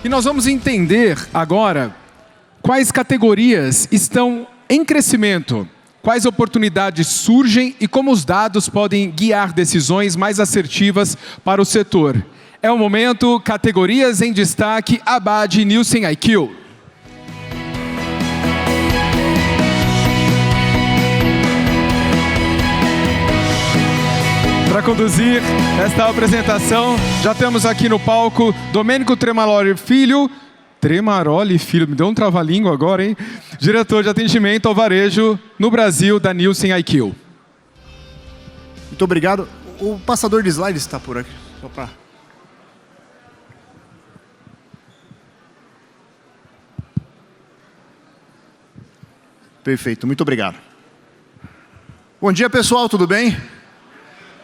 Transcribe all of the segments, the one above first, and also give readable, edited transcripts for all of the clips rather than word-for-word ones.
E nós vamos entender agora quais categorias estão em crescimento, quais oportunidades surgem e como os dados podem guiar decisões mais assertivas para o setor. É o momento, categorias em destaque, Abad Nielsen IQ. Para conduzir esta apresentação, já temos aqui no palco Domênico Tremaroli Filho, me deu um trava-língua agora, hein? Diretor de atendimento ao varejo no Brasil da Nielsen IQ. Muito obrigado. O passador de slides está por aqui. Só para... Perfeito, muito obrigado. Bom dia, pessoal, tudo bem?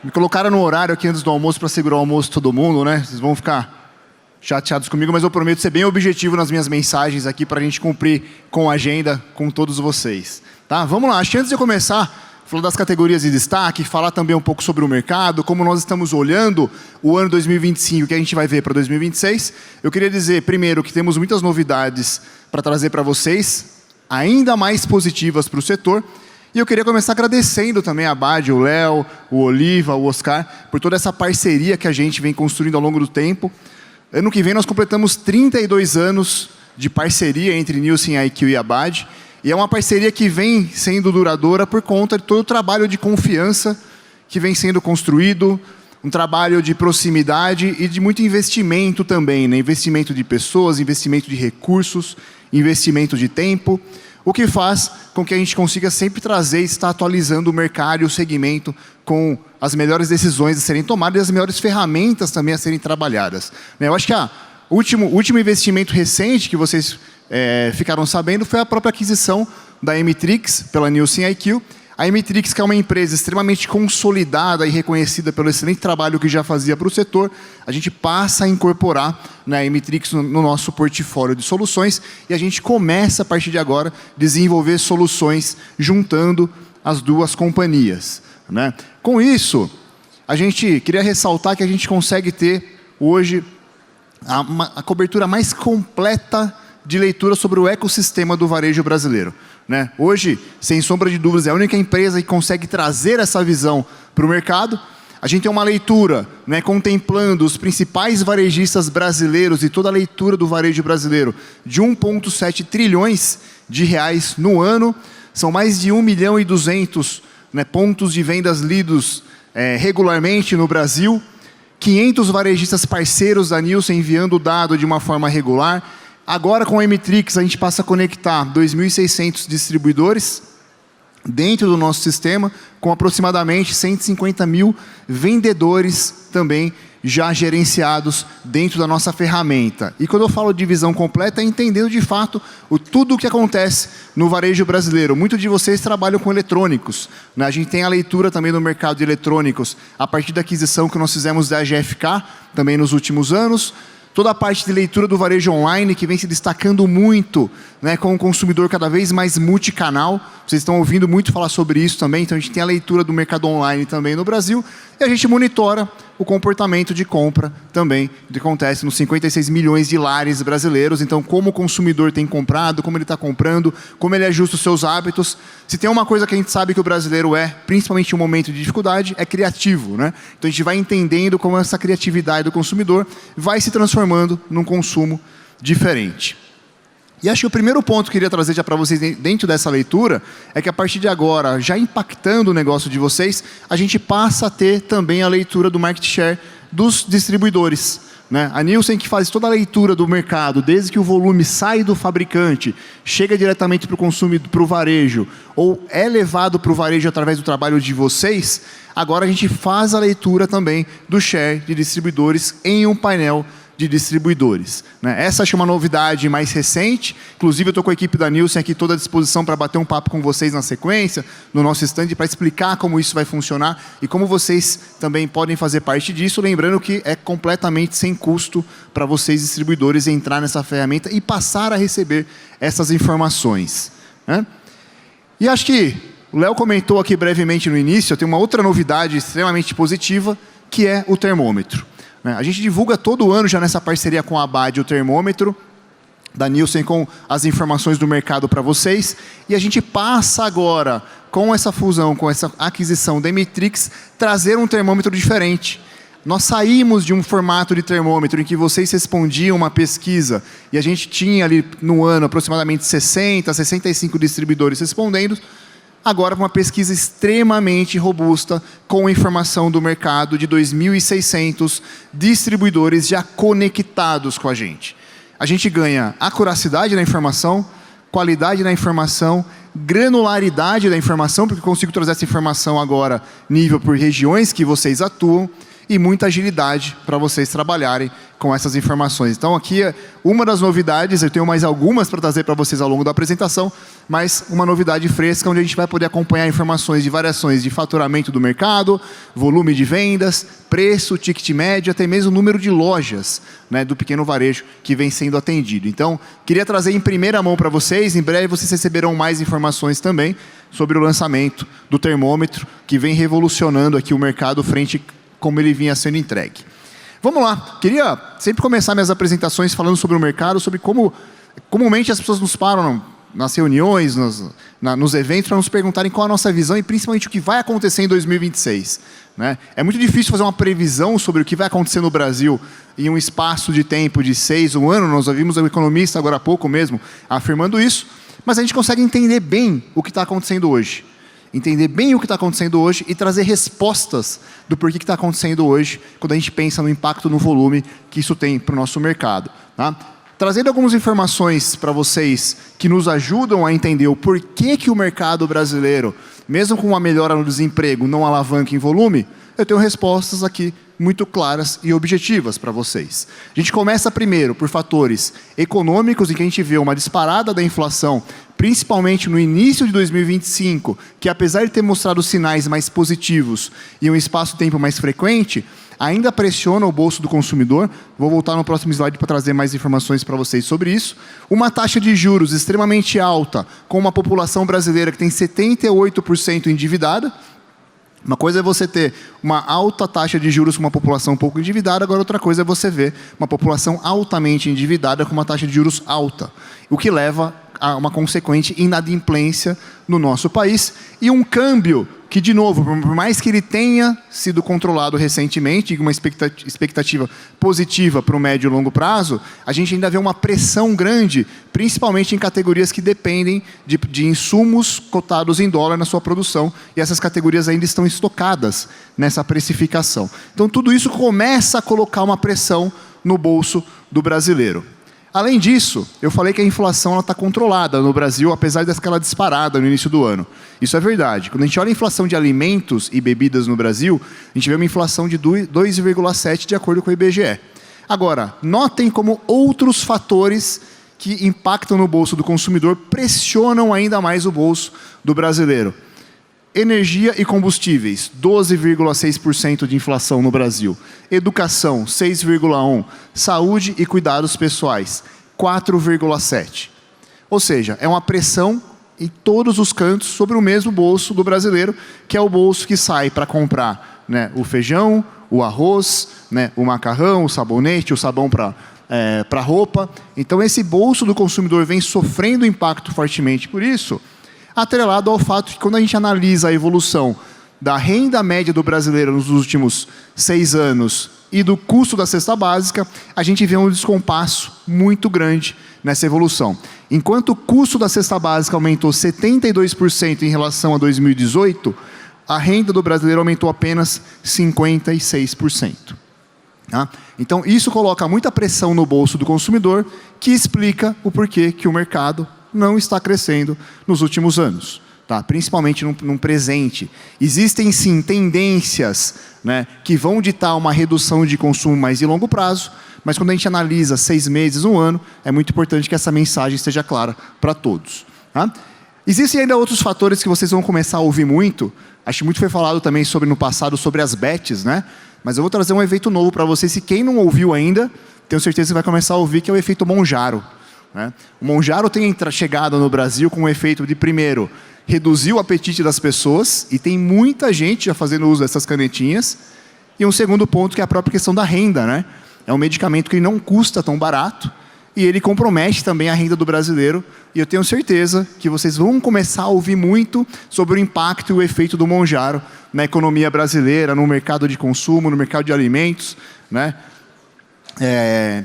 Me colocaram no horário aqui antes do almoço para segurar o almoço de todo mundo, né? Vocês vão ficar chateados comigo, mas eu prometo ser bem objetivo nas minhas mensagens aqui para a gente cumprir com a agenda com todos vocês. Tá? Vamos lá, acho que antes de eu começar, falar das categorias de destaque, falar também um pouco sobre o mercado, como nós estamos olhando o ano 2025, que a gente vai ver para 2026, eu queria dizer, primeiro, que temos muitas novidades para trazer para vocês, ainda mais positivas para o setor. E eu queria começar agradecendo também a Abad, o Léo, o Oliva, o Oscar, por toda essa parceria que a gente vem construindo ao longo do tempo. Ano que vem nós completamos 32 anos de parceria entre Nielsen IQ e Abad. E é uma parceria que vem sendo duradoura por conta de todo o trabalho de confiança que vem sendo construído, um trabalho de proximidade e de muito investimento também, né? Investimento de pessoas, investimento de recursos, investimento de tempo, o que faz com que a gente consiga sempre trazer e estar atualizando o mercado e o segmento com as melhores decisões a serem tomadas e as melhores ferramentas também a serem trabalhadas. Eu acho que o último investimento recente que vocês ficaram sabendo foi a própria aquisição da Emitrix pela Nielsen IQ. A Emitrix, que é uma empresa extremamente consolidada e reconhecida pelo excelente trabalho que já fazia para o setor, a gente passa a incorporar a Emitrix no nosso portfólio de soluções e a gente começa, a partir de agora, a desenvolver soluções juntando as duas companhias. Né? Com isso, a gente queria ressaltar que a gente consegue ter, hoje, a cobertura mais completa de leitura sobre o ecossistema do varejo brasileiro. Né? Hoje, sem sombra de dúvidas, é a única empresa que consegue trazer essa visão para o mercado. A gente tem uma leitura, né, contemplando os principais varejistas brasileiros e toda a leitura do varejo brasileiro de 1,7 trilhões de reais no ano. São mais de 1.200.000, né, pontos de vendas lidos regularmente no Brasil. 500 varejistas parceiros da Nielsen enviando o dado de uma forma regular. Agora, com a Emitrix, a gente passa a conectar 2.600 distribuidores dentro do nosso sistema, com aproximadamente 150 mil vendedores também já gerenciados dentro da nossa ferramenta. E quando eu falo de visão completa, é entendendo de fato tudo o que acontece no varejo brasileiro. Muitos de vocês trabalham com eletrônicos, né? A gente tem a leitura também no mercado de eletrônicos, a partir da aquisição que nós fizemos da GFK, também nos últimos anos. Toda a parte de leitura do varejo online, que vem se destacando muito, né, com o consumidor cada vez mais multicanal. Vocês estão ouvindo muito falar sobre isso também, então a gente tem a leitura do mercado online também no Brasil, e a gente monitora o comportamento de compra também, que acontece nos 56 milhões de lares brasileiros. Então, como o consumidor tem comprado, como ele está comprando, como ele ajusta os seus hábitos. Se tem uma coisa que a gente sabe que o brasileiro principalmente em um momento de dificuldade, é criativo. Né? Então, a gente vai entendendo como essa criatividade do consumidor vai se transformando num consumo diferente. E acho que o primeiro ponto que eu queria trazer já para vocês dentro dessa leitura é que a partir de agora, já impactando o negócio de vocês, a gente passa a ter também a leitura do market share dos distribuidores. Né? A Nielsen, que faz toda a leitura do mercado, desde que o volume sai do fabricante, chega diretamente para o consumidor, para o varejo, ou é levado para o varejo através do trabalho de vocês, agora a gente faz a leitura também do share de distribuidores em um painel de distribuidores. Né? Essa acho uma novidade mais recente. Inclusive, eu estou com a equipe da Nielsen aqui toda à disposição para bater um papo com vocês na sequência, no nosso stand, para explicar como isso vai funcionar e como vocês também podem fazer parte disso. Lembrando que é completamente sem custo para vocês, distribuidores, entrar nessa ferramenta e passar a receber essas informações. Né? E acho que o Léo comentou aqui brevemente no início, tem uma outra novidade extremamente positiva, que é o termômetro. né? A gente divulga todo ano já nessa parceria com a Abad o termômetro da Nielsen com as informações do mercado para vocês. E a gente passa agora, com essa fusão, com essa aquisição da Emitrix, trazer um termômetro diferente. Nós saímos de um formato de termômetro em que vocês respondiam uma pesquisa e a gente tinha ali no ano aproximadamente 60, 65 distribuidores respondendo, agora uma pesquisa extremamente robusta com informação do mercado de 2.600 distribuidores já conectados com a gente. A gente ganha acuracidade na informação, qualidade na informação, granularidade da informação, porque eu consigo trazer essa informação agora nível por regiões que vocês atuam, e muita agilidade para vocês trabalharem com essas informações. Então aqui é uma das novidades, eu tenho mais algumas para trazer para vocês ao longo da apresentação, mas uma novidade fresca, onde a gente vai poder acompanhar informações de variações de faturamento do mercado, volume de vendas, preço, ticket médio, até mesmo o número de lojas, né, do pequeno varejo que vem sendo atendido. Então, queria trazer em primeira mão para vocês, em breve vocês receberão mais informações também sobre o lançamento do termômetro, que vem revolucionando aqui o mercado frente como ele vinha sendo entregue. Vamos lá, queria sempre começar minhas apresentações falando sobre o mercado, sobre como comumente as pessoas nos param nas reuniões, nos eventos, para nos perguntarem qual a nossa visão e principalmente o que vai acontecer em 2026. Né? É muito difícil fazer uma previsão sobre o que vai acontecer no Brasil em um espaço de tempo de 6, um ano. Nós ouvimos um economista agora há pouco mesmo afirmando isso, mas a gente consegue entender bem o que está acontecendo hoje. Entender bem o que está acontecendo hoje e trazer respostas do porquê que está acontecendo hoje, quando a gente pensa no impacto no volume que isso tem para o nosso mercado. Tá? Trazendo algumas informações para vocês que nos ajudam a entender o porquê que o mercado brasileiro, mesmo com uma melhora no desemprego, não alavanca em volume, eu tenho respostas aqui muito claras e objetivas para vocês. A gente começa primeiro por fatores econômicos, em que a gente vê uma disparada da inflação, principalmente no início de 2025, que apesar de ter mostrado sinais mais positivos e um espaço-tempo mais frequente, ainda pressiona o bolso do consumidor. Vou voltar no próximo slide para trazer mais informações para vocês sobre isso. Uma taxa de juros extremamente alta, com uma população brasileira que tem 78% endividada. Uma coisa é você ter uma alta taxa de juros com uma população um pouco endividada, agora outra coisa é você ver uma população altamente endividada com uma taxa de juros alta, o que leva a uma consequente inadimplência no nosso país e um câmbio que, de novo, por mais que ele tenha sido controlado recentemente, uma expectativa positiva para o médio e longo prazo, a gente ainda vê uma pressão grande, principalmente em categorias que dependem de insumos cotados em dólar na sua produção, e essas categorias ainda estão estocadas nessa precificação. Então, tudo isso começa a colocar uma pressão no bolso do brasileiro. Além disso, eu falei que a inflação está controlada no Brasil, apesar daquela disparada no início do ano. Isso é verdade. Quando a gente olha a inflação de alimentos e bebidas no Brasil, a gente vê uma inflação de 2,7% de acordo com o IBGE. Agora, notem como outros fatores que impactam no bolso do consumidor pressionam ainda mais o bolso do brasileiro. Energia e combustíveis, 12,6% de inflação no Brasil. Educação, 6,1%. Saúde e cuidados pessoais, 4,7%. Ou seja, é uma pressão em todos os cantos sobre o mesmo bolso do brasileiro, que é o bolso que sai para comprar, né, o feijão, o arroz, né, o macarrão, o sabonete, o sabão para roupa. Então, esse bolso do consumidor vem sofrendo impacto fortemente por isso, atrelado ao fato que, quando a gente analisa a evolução da renda média do brasileiro nos últimos 6 anos e do custo da cesta básica, a gente vê um descompasso muito grande nessa evolução. Enquanto o custo da cesta básica aumentou 72% em relação a 2018, a renda do brasileiro aumentou apenas 56%. Tá? Então, isso coloca muita pressão no bolso do consumidor, que explica o porquê que o mercado não está crescendo nos últimos anos, tá? Principalmente no presente. Existem sim tendências, né, que vão ditar uma redução de consumo mais de longo prazo, mas quando a gente analisa 6 meses, 1 ano, é muito importante que essa mensagem esteja clara para todos. Tá? Existem ainda outros fatores que vocês vão começar a ouvir muito. Acho que muito foi falado também no passado sobre as bets, né? Mas eu vou trazer um efeito novo para vocês, e quem não ouviu ainda, tenho certeza que vai começar a ouvir, que é o efeito Monjaro. O Monjaro tem chegado no Brasil com o efeito de, primeiro, reduzir o apetite das pessoas, e tem muita gente já fazendo uso dessas canetinhas, E um segundo ponto que é a própria questão da renda, né? É um medicamento que não custa tão barato e ele compromete também a renda do brasileiro. E eu tenho certeza que vocês vão começar a ouvir muito sobre o impacto e o efeito do Mounjaro na economia brasileira, no mercado de consumo, no mercado de alimentos, né?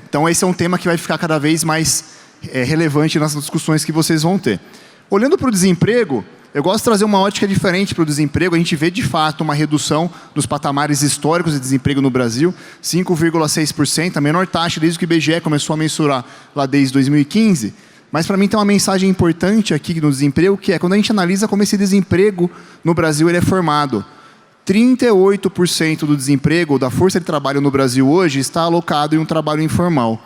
Então esse é um tema que vai ficar cada vez mais relevante nas discussões que vocês vão ter. Olhando para o desemprego, eu gosto de trazer uma ótica diferente para o desemprego. A gente vê, de fato, uma redução dos patamares históricos de desemprego no Brasil, 5,6%, a menor taxa desde que o IBGE começou a mensurar lá desde 2015. Mas, para mim, tem uma mensagem importante aqui no desemprego, que é quando a gente analisa como esse desemprego no Brasil ele é formado. 38% do desemprego, da força de trabalho no Brasil hoje, está alocado em um trabalho informal.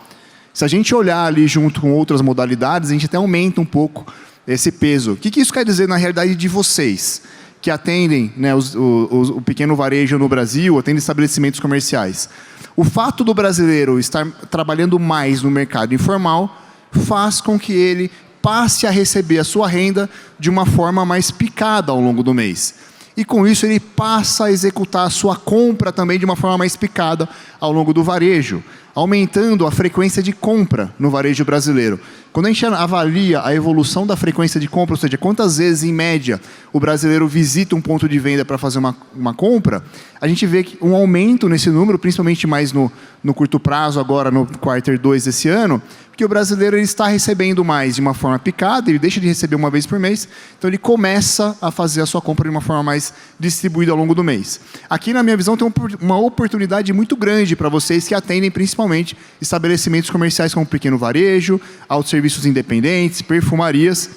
Se a gente olhar ali junto com outras modalidades, a gente até aumenta um pouco esse peso. O que isso quer dizer na realidade de vocês, que atendem, né, o pequeno varejo no Brasil, atendem estabelecimentos comerciais? O fato do brasileiro estar trabalhando mais no mercado informal faz com que ele passe a receber a sua renda de uma forma mais picada ao longo do mês. E com isso ele passa a executar a sua compra também de uma forma mais picada ao longo do varejo, aumentando a frequência de compra no varejo brasileiro. Quando a gente avalia a evolução da frequência de compra, ou seja, quantas vezes, em média, o brasileiro visita um ponto de venda para fazer uma compra, a gente vê que um aumento nesse número, principalmente mais no curto prazo, agora no quarter 2 desse ano, porque o brasileiro ele está recebendo mais de uma forma picada, ele deixa de receber uma vez por mês, então ele começa a fazer a sua compra de uma forma mais distribuída ao longo do mês. Aqui, na minha visão, tem uma oportunidade muito grande para vocês que atendem principalmente estabelecimentos comerciais como pequeno varejo, autosserviços independentes, perfumarias,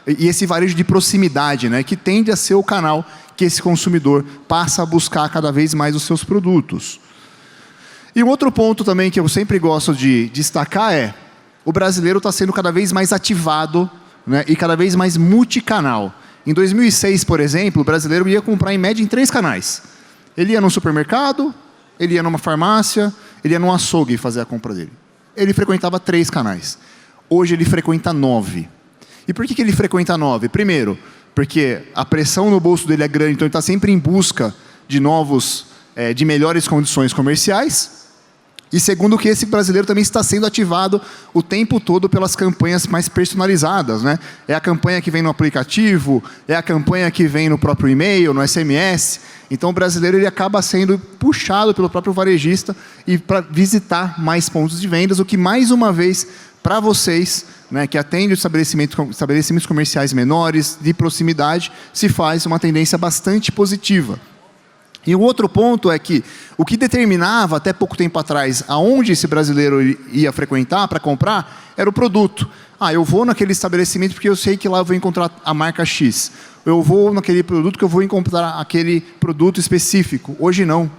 e esse varejo de proximidade, né, que tende a ser o canal que esse consumidor passa a buscar cada vez mais os seus produtos. E um outro ponto também que eu sempre gosto de destacar é o brasileiro está sendo cada vez mais ativado, né, e cada vez mais multicanal. Em 2006, por exemplo, o brasileiro ia comprar em média em 3 canais. Ele ia no supermercado, ele ia numa farmácia, ele ia num açougue fazer a compra dele. Ele frequentava 3 canais. Hoje ele frequenta 9. E por que ele frequenta 9? Primeiro, porque a pressão no bolso dele é grande, então ele está sempre em busca de de melhores condições comerciais. E segundo, que esse brasileiro também está sendo ativado o tempo todo pelas campanhas mais personalizadas, né? É a campanha que vem no aplicativo, é a campanha que vem no próprio e-mail, no SMS. Então o brasileiro ele acaba sendo puxado pelo próprio varejista e para visitar mais pontos de vendas, o que mais uma vez, para vocês, né, que atendem estabelecimentos comerciais menores, de proximidade, se faz uma tendência bastante positiva. E o outro ponto é que o que determinava até pouco tempo atrás aonde esse brasileiro ia frequentar para comprar era o produto. Eu vou naquele estabelecimento porque eu sei que lá eu vou encontrar a marca X. Eu vou naquele produto que eu vou encontrar aquele produto específico. Hoje não.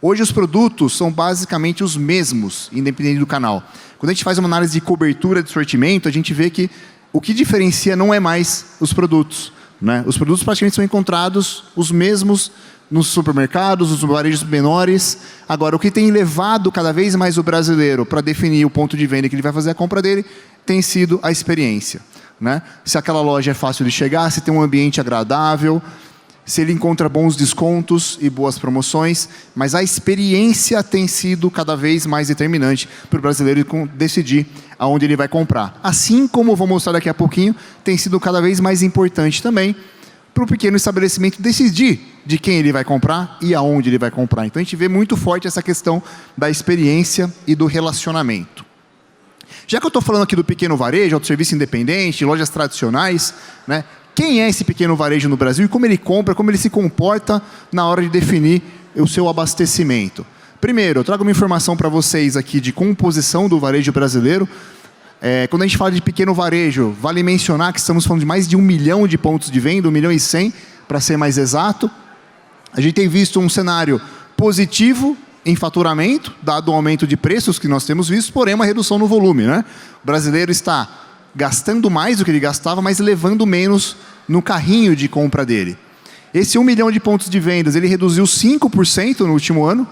Hoje os produtos são basicamente os mesmos, independente do canal. Quando a gente faz uma análise de cobertura de sortimento, a gente vê que o que diferencia não é mais os produtos, né? Os produtos praticamente são encontrados os mesmos nos supermercados, nos varejos menores. Agora, o que tem levado cada vez mais o brasileiro para definir o ponto de venda que ele vai fazer a compra dele, tem sido a experiência, né? Se aquela loja é fácil de chegar, se tem um ambiente agradável, se ele encontra bons descontos e boas promoções, mas a experiência tem sido cada vez mais determinante para o brasileiro decidir aonde ele vai comprar. Assim como eu vou mostrar daqui a pouquinho, tem sido cada vez mais importante também para o pequeno estabelecimento decidir de quem ele vai comprar e aonde ele vai comprar. Então a gente vê muito forte essa questão da experiência e do relacionamento. Já que eu estou falando aqui do pequeno varejo, autosserviço independente, lojas tradicionais, né? Quem é esse pequeno varejo no Brasil e como ele compra, como ele se comporta na hora de definir o seu abastecimento? Primeiro, eu trago uma informação para vocês aqui de composição do varejo brasileiro. Quando a gente fala de pequeno varejo, vale mencionar que estamos falando de mais de 1 milhão de pontos de venda, 1 milhão e 100, para ser mais exato. A gente tem visto um cenário positivo em faturamento, dado o aumento de preços que nós temos visto, porém uma redução no volume, né? O brasileiro está gastando mais do que ele gastava, mas levando menos no carrinho de compra dele. Esse 1 milhão de pontos de vendas, ele reduziu 5% no último ano.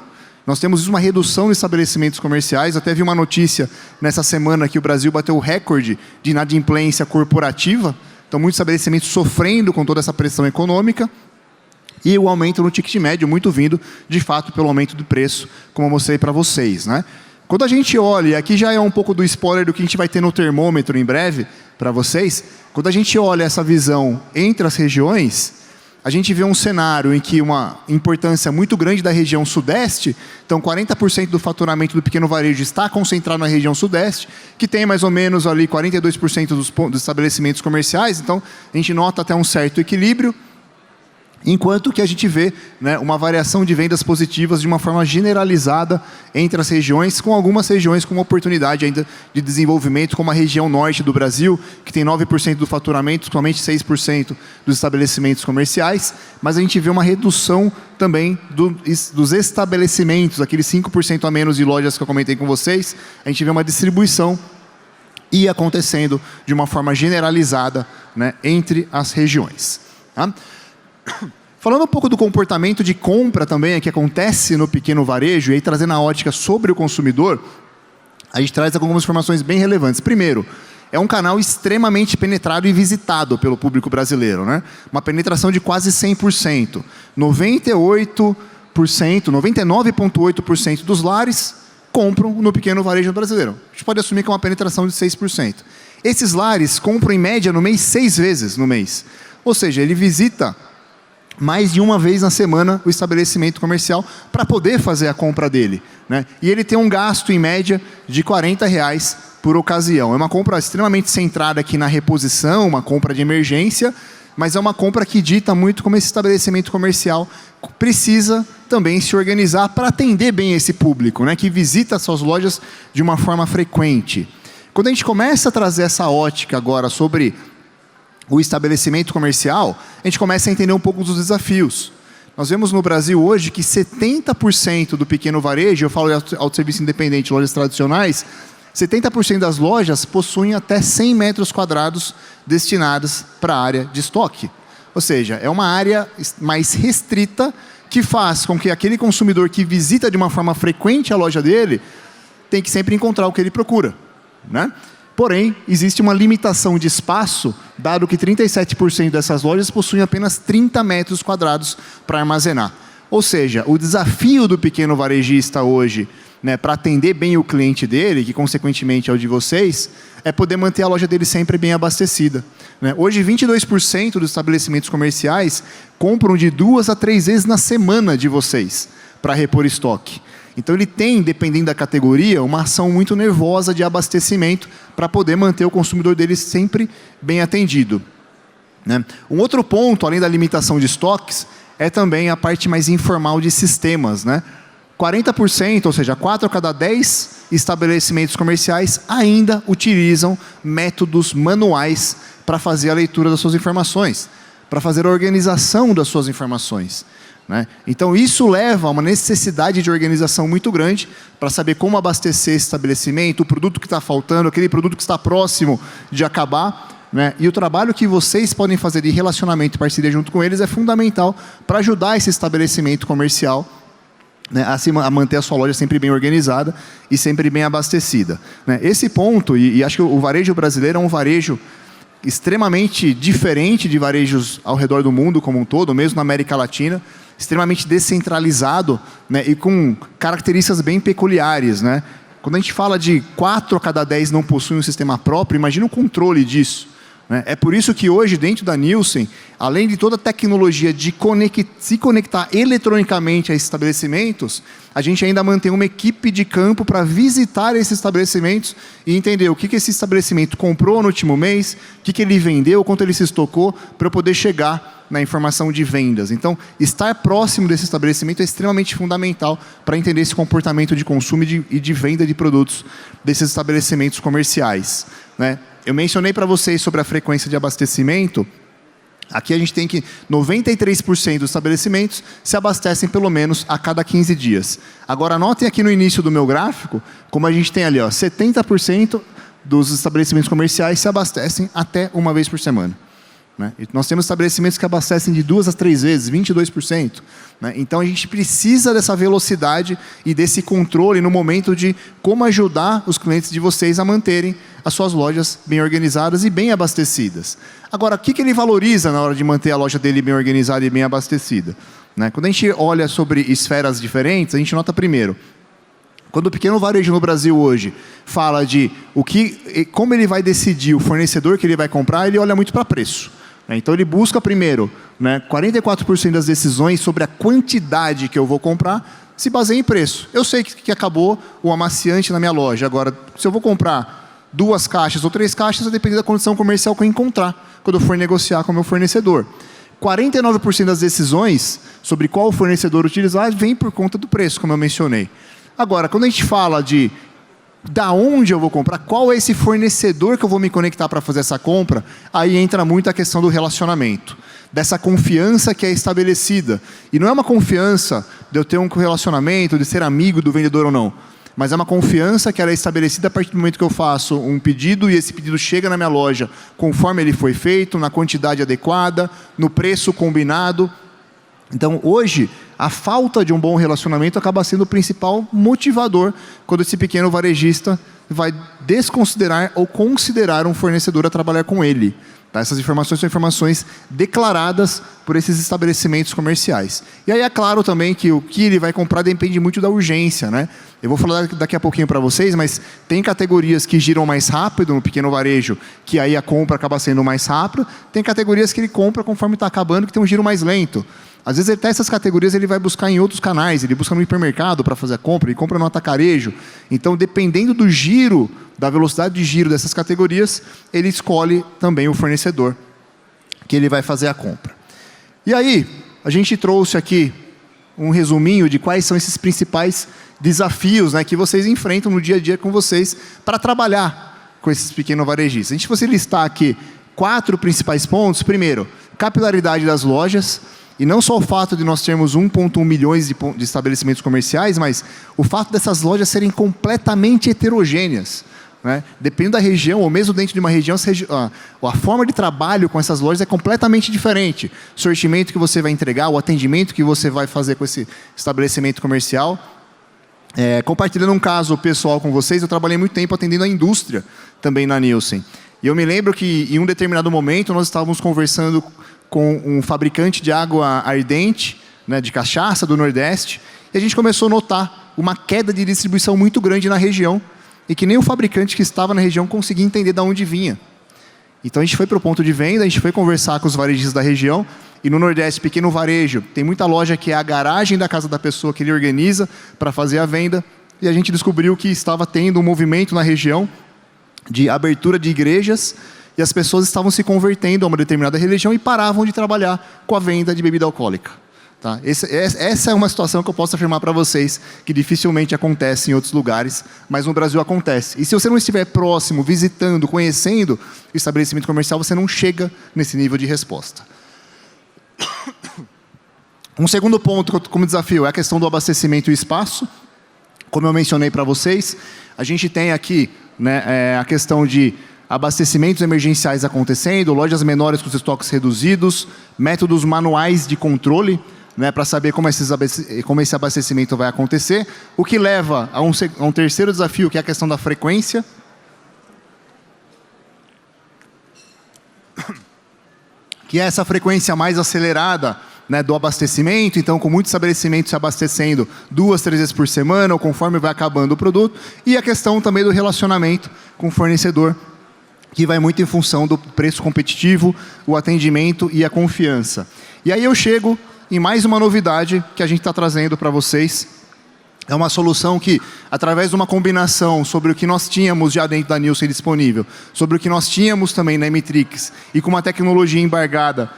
Nós temos uma redução de estabelecimentos comerciais. Até vi uma notícia nessa semana que o Brasil bateu o recorde de inadimplência corporativa. Então, muitos estabelecimentos sofrendo com toda essa pressão econômica. E o aumento no ticket médio muito vindo, de fato, pelo aumento do preço, como eu mostrei para vocês, né? Quando a gente olha, aqui já é um pouco do spoiler do que a gente vai ter no termômetro em breve para vocês. Quando a gente olha essa visão entre as regiões, a gente vê um cenário em que uma importância muito grande da região sudeste, então 40% do faturamento do pequeno varejo está concentrado na região sudeste, que tem mais ou menos ali 42% dos estabelecimentos comerciais, então a gente nota até um certo equilíbrio. Enquanto que a gente vê, né, uma variação de vendas positivas de uma forma generalizada entre as regiões, com algumas regiões com uma oportunidade ainda de desenvolvimento, como a região norte do Brasil, que tem 9% do faturamento, somente 6% dos estabelecimentos comerciais, mas a gente vê uma redução também dos estabelecimentos, aqueles 5% a menos de lojas que eu comentei com vocês, a gente vê uma distribuição e acontecendo de uma forma generalizada, né, entre as regiões. Tá? Falando um pouco do comportamento de compra também que acontece no pequeno varejo, e aí trazendo a ótica sobre o consumidor, a gente traz algumas informações bem relevantes. Primeiro, é um canal extremamente penetrado e visitado pelo público brasileiro, né? Uma penetração de quase 100%. 99,8% dos lares compram no pequeno varejo brasileiro. A gente pode assumir que é uma penetração de 6%. Esses lares compram em média no mês 6 vezes no mês. Ou seja, ele visita mais de uma vez na semana o estabelecimento comercial para poder fazer a compra dele, né? E ele tem um gasto em média de R$40 por ocasião. É uma compra extremamente centrada aqui na reposição, uma compra de emergência, mas é uma compra que dita muito como esse estabelecimento comercial precisa também se organizar para atender bem esse público, né, que visita as suas lojas de uma forma frequente. Quando a gente começa a trazer essa ótica agora sobre o estabelecimento comercial, a gente começa a entender um pouco dos desafios. Nós vemos no Brasil hoje que 70% do pequeno varejo, eu falo de autosserviço independente, lojas tradicionais, 70% das lojas possuem até 100 metros quadrados destinadas para a área de estoque. Ou seja, é uma área mais restrita que faz com que aquele consumidor que visita de uma forma frequente a loja dele tem que sempre encontrar o que ele procura, né? Porém, existe uma limitação de espaço, dado que 37% dessas lojas possuem apenas 30 metros quadrados para armazenar. Ou seja, o desafio do pequeno varejista hoje, né, para atender bem o cliente dele, que consequentemente é o de vocês, é poder manter a loja dele sempre bem abastecida, né? Hoje, 22% dos estabelecimentos comerciais compram de 2 a 3 vezes na semana de vocês para repor estoque. Então ele tem, dependendo da categoria, uma ação muito nervosa de abastecimento para poder manter o consumidor dele sempre bem atendido, né? Um outro ponto, além da limitação de estoques, é também a parte mais informal de sistemas, né? 40%, ou seja, 4 a cada 10 estabelecimentos comerciais ainda utilizam métodos manuais para fazer a leitura das suas informações, para fazer a organização das suas informações, né? Então, isso leva a uma necessidade de organização muito grande para saber como abastecer esse estabelecimento, o produto que está faltando, aquele produto que está próximo de acabar, né? E o trabalho que vocês podem fazer de relacionamento e parceria junto com eles é fundamental para ajudar esse estabelecimento comercial, né, a manter a sua loja sempre bem organizada e sempre bem abastecida, né? Esse ponto, e acho que o varejo brasileiro é um varejo extremamente diferente de varejos ao redor do mundo como um todo, mesmo na América Latina, extremamente descentralizado, né, e com características bem peculiares, né? Quando a gente fala de 4 a cada 10 não possuem um sistema próprio, imagina o controle disso, né? É por isso que hoje, dentro da Nielsen, além de toda a tecnologia de se conectar eletronicamente a esses estabelecimentos, a gente ainda mantém uma equipe de campo para visitar esses estabelecimentos e entender o que esse estabelecimento comprou no último mês, o que ele vendeu, quanto ele se estocou, para poder chegar na informação de vendas. Então, estar próximo desse estabelecimento é extremamente fundamental para entender esse comportamento de consumo e de venda de produtos desses estabelecimentos comerciais, né? Eu mencionei para vocês sobre a frequência de abastecimento. Aqui a gente tem que 93% dos estabelecimentos se abastecem pelo menos a cada 15 dias. Agora, anotem aqui no início do meu gráfico, como a gente tem ali, ó, 70% dos estabelecimentos comerciais se abastecem até uma vez por semana, né? E nós temos estabelecimentos que abastecem de 2 a 3 vezes, 22%. Né? Então a gente precisa dessa velocidade e desse controle no momento de como ajudar os clientes de vocês a manterem as suas lojas bem organizadas e bem abastecidas. Agora, o que ele valoriza na hora de manter a loja dele bem organizada e bem abastecida? Né? Quando a gente olha sobre esferas diferentes, a gente nota primeiro, quando o pequeno varejo no Brasil hoje fala de como ele vai decidir o fornecedor que ele vai comprar, ele olha muito para preço. Então ele busca primeiro, 44% das decisões sobre a quantidade que eu vou comprar se baseia em preço. Eu sei que acabou o amaciante na minha loja. Agora, se eu vou comprar 2 caixas ou 3 caixas, vai depender da condição comercial que eu encontrar quando eu for negociar com o meu fornecedor. 49% das decisões sobre qual fornecedor utilizar vem por conta do preço, como eu mencionei. Agora, quando a gente fala de da onde eu vou comprar, qual é esse fornecedor que eu vou me conectar para fazer essa compra, aí entra muito a questão do relacionamento, dessa confiança que é estabelecida. E não é uma confiança de eu ter um relacionamento, de ser amigo do vendedor ou não, mas é uma confiança que ela é estabelecida a partir do momento que eu faço um pedido e esse pedido chega na minha loja conforme ele foi feito, na quantidade adequada, no preço combinado. Então, hoje, a falta de um bom relacionamento acaba sendo o principal motivador quando esse pequeno varejista vai desconsiderar ou considerar um fornecedor a trabalhar com ele. Tá? Essas informações são informações declaradas por esses estabelecimentos comerciais. E aí é claro também que o que ele vai comprar depende muito da urgência, né? Eu vou falar daqui a pouquinho para vocês, mas tem categorias que giram mais rápido no pequeno varejo, que aí a compra acaba sendo mais rápida. Tem categorias que ele compra conforme está acabando, que tem um giro mais lento. Às vezes até essas categorias ele vai buscar em outros canais, ele busca no hipermercado para fazer a compra, ele compra no atacarejo. Então, dependendo do giro, da velocidade de giro dessas categorias, ele escolhe também o fornecedor que ele vai fazer a compra. E aí, a gente trouxe aqui um resuminho de quais são esses principais desafios, que vocês enfrentam no dia a dia com vocês para trabalhar com esses pequenos varejistas. A gente fosse listar aqui 4 principais pontos. Primeiro, capilaridade das lojas. E não só o fato de nós termos 1,1 milhões de estabelecimentos comerciais, mas o fato dessas lojas serem completamente heterogêneas. Dependendo da região, ou mesmo dentro de uma região, a forma de trabalho com essas lojas é completamente diferente. O sortimento que você vai entregar, o atendimento que você vai fazer com esse estabelecimento comercial. Compartilhando um caso pessoal com vocês, eu trabalhei muito tempo atendendo a indústria também na Nielsen. E eu me lembro que em um determinado momento nós estávamos conversando com um fabricante de água ardente, de cachaça do Nordeste, e a gente começou a notar uma queda de distribuição muito grande na região, e que nem o fabricante que estava na região conseguia entender de onde vinha. Então a gente foi para o ponto de venda, a gente foi conversar com os varejistas da região, e no Nordeste, pequeno varejo, tem muita loja que é a garagem da casa da pessoa que ele organiza para fazer a venda, e a gente descobriu que estava tendo um movimento na região de abertura de igrejas, e as pessoas estavam se convertendo a uma determinada religião e paravam de trabalhar com a venda de bebida alcoólica. Tá? Essa é uma situação que eu posso afirmar para vocês que dificilmente acontece em outros lugares, mas no Brasil acontece. E se você não estiver próximo, visitando, conhecendo o estabelecimento comercial, você não chega nesse nível de resposta. Um segundo ponto como desafio é a questão do abastecimento e espaço. Como eu mencionei para vocês, a gente tem aqui a questão de abastecimentos emergenciais acontecendo, lojas menores com os estoques reduzidos, métodos manuais de controle, para saber como esse abastecimento vai acontecer, o que leva a um terceiro desafio, que é a questão da frequência. Que é essa frequência mais acelerada do abastecimento, então com muitos estabelecimentos se abastecendo 2, 3 vezes por semana, ou conforme vai acabando o produto, e a questão também do relacionamento com o fornecedor, que vai muito em função do preço competitivo, o atendimento e a confiança. E aí eu chego em mais uma novidade que a gente está trazendo para vocês. É uma solução que, através de uma combinação sobre o que nós tínhamos já dentro da Nielsen disponível, sobre o que nós tínhamos também na Emitrix, e com uma tecnologia embargada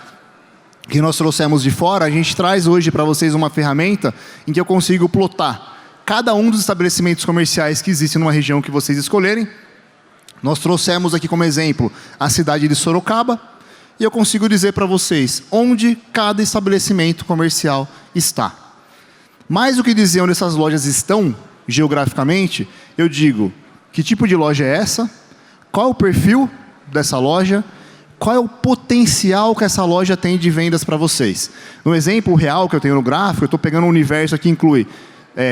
que nós trouxemos de fora, a gente traz hoje para vocês uma ferramenta em que eu consigo plotar cada um dos estabelecimentos comerciais que existem numa região que vocês escolherem. Nós trouxemos aqui como exemplo a cidade de Sorocaba, e eu consigo dizer para vocês onde cada estabelecimento comercial está. Mais do que dizer onde essas lojas estão geograficamente, eu digo que tipo de loja é essa, qual é o perfil dessa loja, qual é o potencial que essa loja tem de vendas para vocês. No exemplo real que eu tenho no gráfico, eu estou pegando um universo que inclui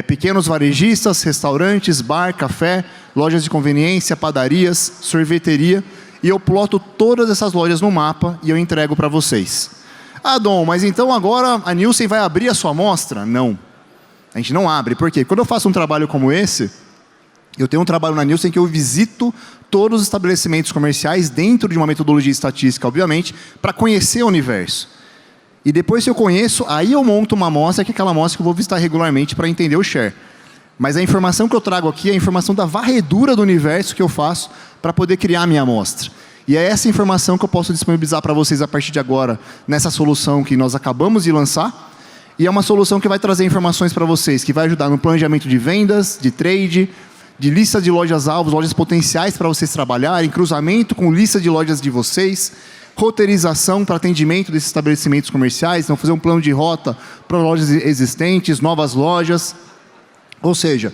pequenos varejistas, restaurantes, bar, café, lojas de conveniência, padarias, sorveteria, e eu ploto todas essas lojas no mapa e eu entrego para vocês. Ah, Dom, mas então agora a Nielsen vai abrir a sua amostra? Não. A gente não abre. Por quê? Quando eu faço um trabalho como esse, eu tenho um trabalho na Nielsen que eu visito todos os estabelecimentos comerciais dentro de uma metodologia estatística, obviamente, para conhecer o universo. E depois que eu conheço, aí eu monto uma amostra, que é aquela amostra que eu vou visitar regularmente para entender o share. Mas a informação que eu trago aqui é a informação da varredura do universo que eu faço para poder criar a minha amostra. E é essa informação que eu posso disponibilizar para vocês a partir de agora, nessa solução que nós acabamos de lançar. E é uma solução que vai trazer informações para vocês, que vai ajudar no planejamento de vendas, de trade, de lista de lojas-alvos, lojas potenciais para vocês trabalharem, cruzamento com lista de lojas de vocês, roteirização para atendimento desses estabelecimentos comerciais, então fazer um plano de rota para lojas existentes, novas lojas. Ou seja,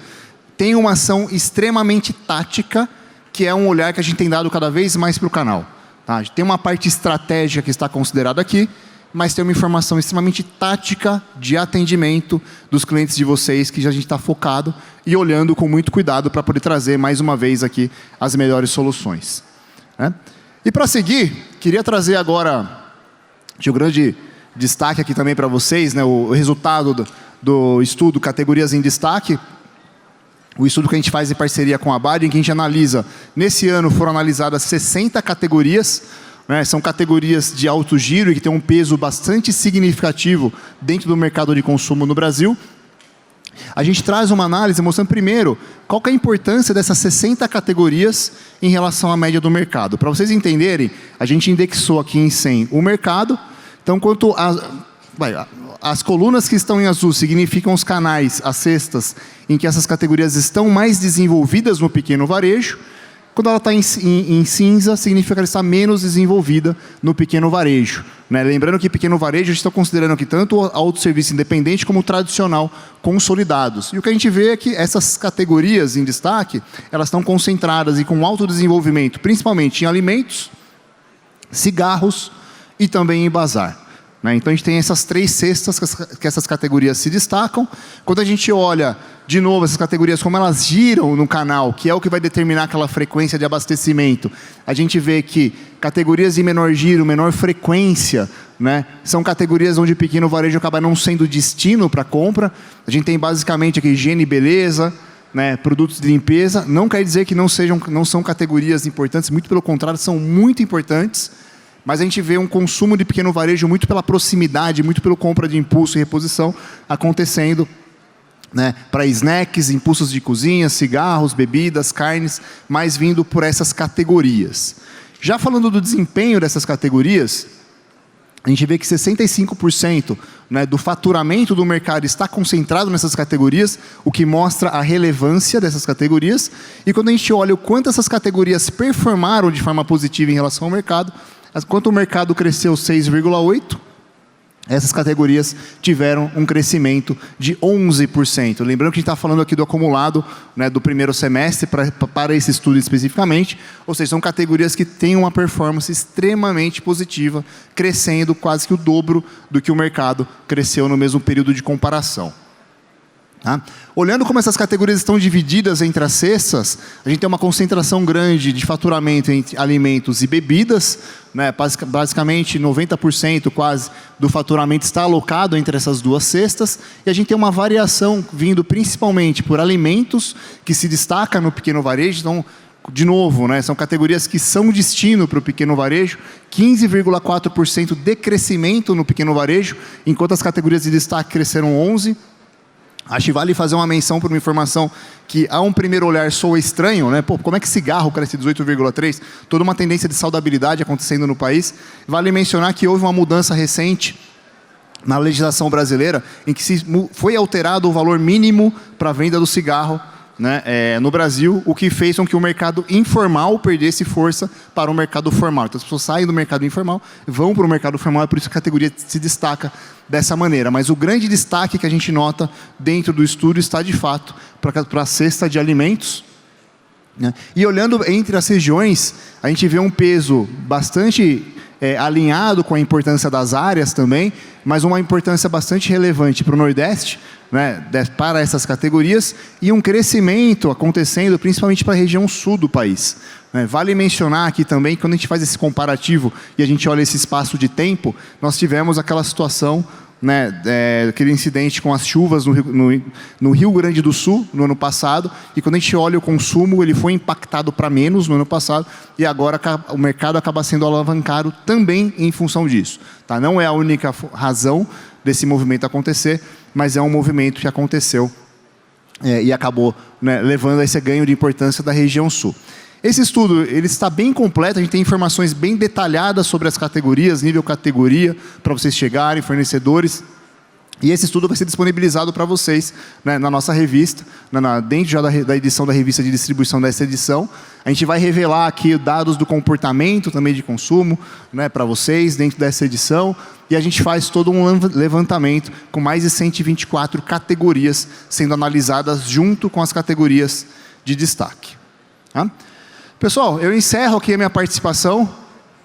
tem uma ação extremamente tática, que é um olhar que a gente tem dado cada vez mais para o canal. Tá? Tem uma parte estratégica que está considerada aqui, mas tem uma informação extremamente tática de atendimento dos clientes de vocês, que a gente está focado e olhando com muito cuidado para poder trazer mais uma vez aqui as melhores soluções. Né? E para seguir, queria trazer agora de um grande destaque aqui também para vocês, né, o resultado do estudo Categorias em Destaque, o estudo que a gente faz em parceria com a BAD, em que a gente analisa, nesse ano foram analisadas 60 categorias, né, são categorias de alto giro e que tem um peso bastante significativo dentro do mercado de consumo no Brasil. A gente traz uma análise mostrando primeiro qual que é a importância dessas 60 categorias em relação à média do mercado. Para vocês entenderem, a gente indexou aqui em 100 o mercado. Então, as colunas que estão em azul significam os canais, as cestas, em que essas categorias estão mais desenvolvidas no pequeno varejo. Quando ela está em cinza, significa que ela está menos desenvolvida no pequeno varejo. Né? Lembrando que pequeno varejo, a gente está considerando aqui tanto o autosserviço independente como o tradicional consolidados. E o que a gente vê é que essas categorias em destaque, elas estão concentradas e com alto desenvolvimento, principalmente em alimentos, cigarros e também em bazar. Então, a gente tem essas 3 cestas que essas categorias se destacam. Quando a gente olha, de novo, essas categorias, como elas giram no canal, que é o que vai determinar aquela frequência de abastecimento, a gente vê que categorias de menor giro, menor frequência, né, são categorias onde o pequeno varejo acaba não sendo destino para compra. A gente tem basicamente aqui higiene e beleza, né, produtos de limpeza. Não quer dizer que não são categorias importantes, muito pelo contrário, são muito importantes. Mas a gente vê um consumo de pequeno varejo muito pela proximidade, muito pelo compra de impulso e reposição acontecendo, né, para snacks, impulsos de cozinha, cigarros, bebidas, carnes, mais vindo por essas categorias. Já falando do desempenho dessas categorias, a gente vê que 65%, né, do faturamento do mercado está concentrado nessas categorias, o que mostra a relevância dessas categorias. E quando a gente olha o quanto essas categorias performaram de forma positiva em relação ao mercado, quanto o mercado cresceu 6,8%, essas categorias tiveram um crescimento de 11%. Lembrando que a gente está falando aqui do acumulado, né, do primeiro semestre para esse estudo especificamente, ou seja, são categorias que têm uma performance extremamente positiva, crescendo quase que o dobro do que o mercado cresceu no mesmo período de comparação. Tá? Olhando como essas categorias estão divididas entre as cestas, a gente tem uma concentração grande de faturamento entre alimentos e bebidas, né? Basicamente 90% quase do faturamento está alocado entre essas duas cestas, e a gente tem uma variação vindo principalmente por alimentos, que se destaca no pequeno varejo. Então, de novo, né, são categorias que são destino para o pequeno varejo, 15,4% de crescimento no pequeno varejo, enquanto as categorias de destaque cresceram 11%. Acho que vale fazer uma menção por uma informação que, a um primeiro olhar, soa estranho, né? Pô, como é que cigarro cresce 18,3%? Toda uma tendência de saudabilidade acontecendo no país. Vale mencionar que houve uma mudança recente na legislação brasileira, em que foi alterado o valor mínimo para a venda do cigarro, né, no Brasil, o que fez com que o mercado informal perdesse força para o mercado formal. Então, as pessoas saem do mercado informal, vão para o mercado formal, é por isso que a categoria se destaca dessa maneira. Mas o grande destaque que a gente nota dentro do estudo está, de fato, para a cesta de alimentos. Né? E olhando entre as regiões, a gente vê um peso bastante alinhado com a importância das áreas também, mas uma importância bastante relevante para o Nordeste, né, para essas categorias, e um crescimento acontecendo principalmente para a região sul do país. Vale mencionar aqui também que quando a gente faz esse comparativo e a gente olha esse espaço de tempo, nós tivemos aquela situação, aquele incidente com as chuvas no Rio Grande do Sul no ano passado, e quando a gente olha o consumo, ele foi impactado para menos no ano passado, e agora o mercado acaba sendo alavancado também em função disso. Tá? Não é a única razão desse movimento acontecer, mas é um movimento que aconteceu e acabou levando a esse ganho de importância da região sul. Esse estudo ele está bem completo, a gente tem informações bem detalhadas sobre as categorias, nível categoria, para vocês chegarem, fornecedores. E esse estudo vai ser disponibilizado para vocês na nossa revista, dentro já da edição da revista de distribuição dessa edição. A gente vai revelar aqui dados do comportamento também de consumo para vocês dentro dessa edição. E a gente faz todo um levantamento com mais de 124 categorias sendo analisadas junto com as categorias de destaque. Tá? Pessoal, eu encerro aqui a minha participação.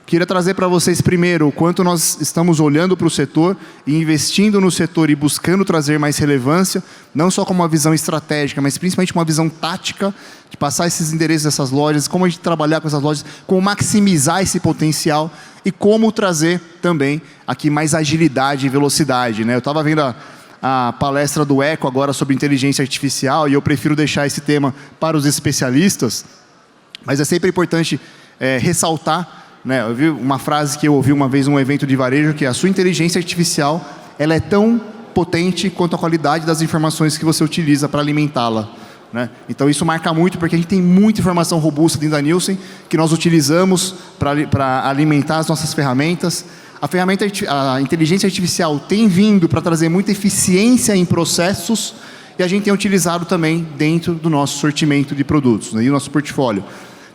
Queria trazer para vocês primeiro o quanto nós estamos olhando para o setor e investindo no setor e buscando trazer mais relevância, não só como uma visão estratégica, mas principalmente uma visão tática, de passar esses endereços dessas lojas, como a gente trabalhar com essas lojas, como maximizar esse potencial e como trazer também aqui mais agilidade e velocidade. Eu estava vendo a palestra do Eco agora sobre inteligência artificial e eu prefiro deixar esse tema para os especialistas, mas é sempre importante ressaltar. Eu vi uma frase que eu ouvi uma vez num evento de varejo, que a sua inteligência artificial ela é tão potente quanto a qualidade das informações que você utiliza para alimentá-la. Então isso marca muito, porque a gente tem muita informação robusta dentro da Nielsen, que nós utilizamos para alimentar as nossas ferramentas. A inteligência artificial tem vindo para trazer muita eficiência em processos, e a gente tem utilizado também dentro do nosso sortimento de produtos, e o nosso portfólio.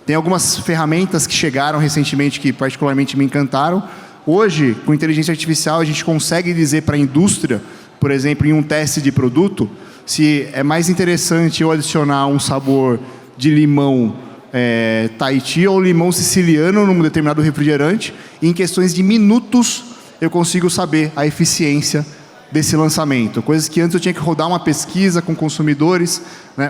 Tem algumas ferramentas que chegaram recentemente que particularmente me encantaram. Hoje, com inteligência artificial, a gente consegue dizer para a indústria, por exemplo, em um teste de produto, se é mais interessante eu adicionar um sabor de limão Tahiti ou limão siciliano num determinado refrigerante. E em questões de minutos, eu consigo saber a eficiência desse lançamento. Coisas que antes eu tinha que rodar uma pesquisa com consumidores.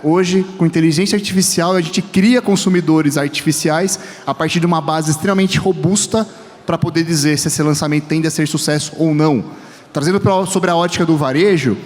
Hoje, com inteligência artificial, a gente cria consumidores artificiais a partir de uma base extremamente robusta para poder dizer se esse lançamento tende a ser sucesso ou não. Trazendo sobre a ótica do varejo,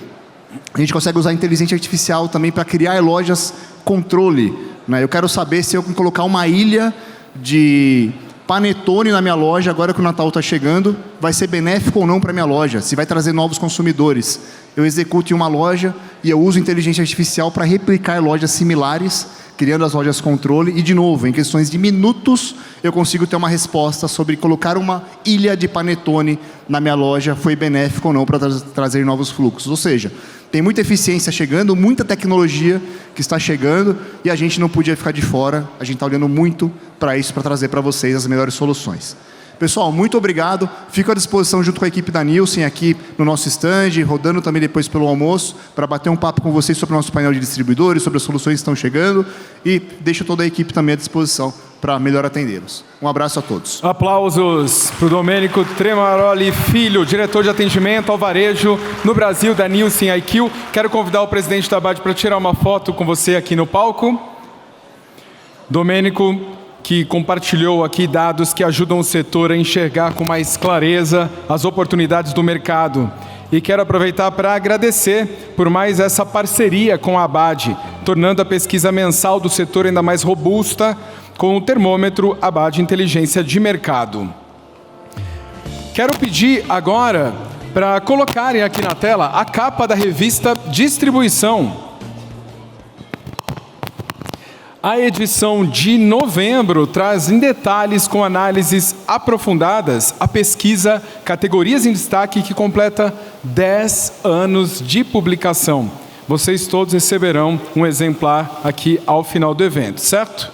a gente consegue usar a inteligência artificial também para criar lojas controle. Eu quero saber se eu colocar uma ilha de panetone na minha loja, agora que o Natal está chegando, vai ser benéfico ou não para a minha loja, se vai trazer novos consumidores. Eu executo em uma loja e eu uso inteligência artificial para replicar lojas similares, criando as lojas controle, e de novo, em questões de minutos, eu consigo ter uma resposta sobre colocar uma ilha de panetone na minha loja, foi benéfico ou não para trazer novos fluxos. Ou seja, tem muita eficiência chegando, muita tecnologia que está chegando, e a gente não podia ficar de fora, a gente está olhando muito para isso, para trazer para vocês as melhores soluções. Pessoal, muito obrigado. Fico à disposição junto com a equipe da Nielsen aqui no nosso stand, rodando também depois pelo almoço, para bater um papo com vocês sobre o nosso painel de distribuidores, sobre as soluções que estão chegando, e deixo toda a equipe também à disposição para melhor atendê-los. Um abraço a todos. Aplausos para o Domênico Tremaroli Filho, diretor de atendimento ao varejo no Brasil da Nielsen IQ. Quero convidar o presidente da ABAD para tirar uma foto com você aqui no palco. Domênico, que compartilhou aqui dados que ajudam o setor a enxergar com mais clareza as oportunidades do mercado. E quero aproveitar para agradecer por mais essa parceria com a ABAD, tornando a pesquisa mensal do setor ainda mais robusta com o termômetro ABAD Inteligência de Mercado. Quero pedir agora para colocarem aqui na tela a capa da revista Distribuição. A edição de novembro traz em detalhes, com análises aprofundadas, a pesquisa Categorias em Destaque, que completa 10 anos de publicação. Vocês todos receberão um exemplar aqui ao final do evento, certo?